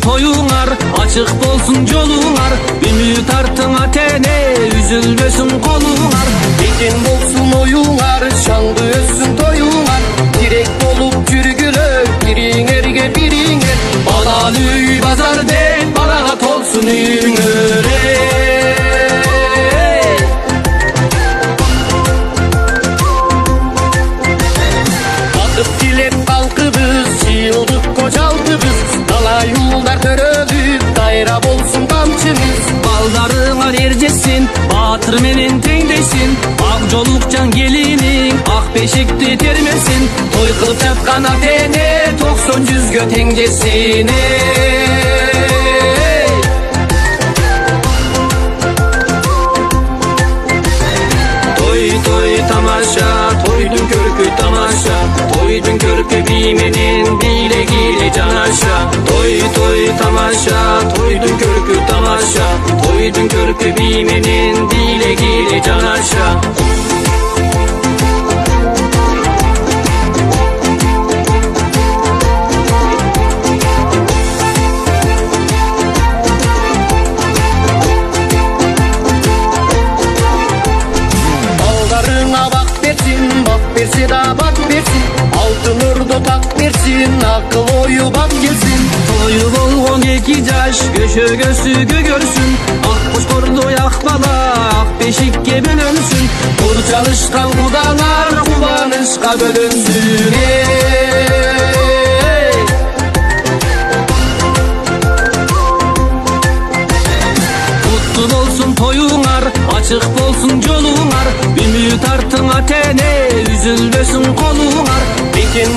Toyuңар, açık bolsun joluңар, ümit artыңa tene, üzülbösün kolуңар. Ekin bolsun oyuңар, şanlı össün toyuңar, direk bolup жүрgülö, biriңerge biriңer. Balalı üy bazar den, balaga tolsun üyüңөр. Bakıp dilep kalkıbız, yıldık kocaldıbız, yollar törölüp, dayra bolsun kamçımız. Baldarıңa erjesin, batır menen tengdesin, ak jolukcan gelinin, ak beşikti termesin. Toy kılıp çapkan atene, 90-100'gö tengdesin. Toy toy tamaşa, toydun körkü tamaşa, toydun körkü bimenen bilegiyle canaşa. Toy toy tamaşa, toydun körkü tamaşa, toydun körkü bimenen bilegiyle canaşa. Berse da bak bersin, altın urdu tak bersin, akıl oyu bak gelsin. Toyu bolgon 2 jaş, göşөгөsүgө görsün, ak kuş kordu yak bala, ak beşikке bölönsün. Kur çalışkan kudalar, kubanışka bölünsün. Kutlu bolsun toyuңar, açık bolsun joluңar, ümit artыңa tene, üzülbösün kolуңар. Ekin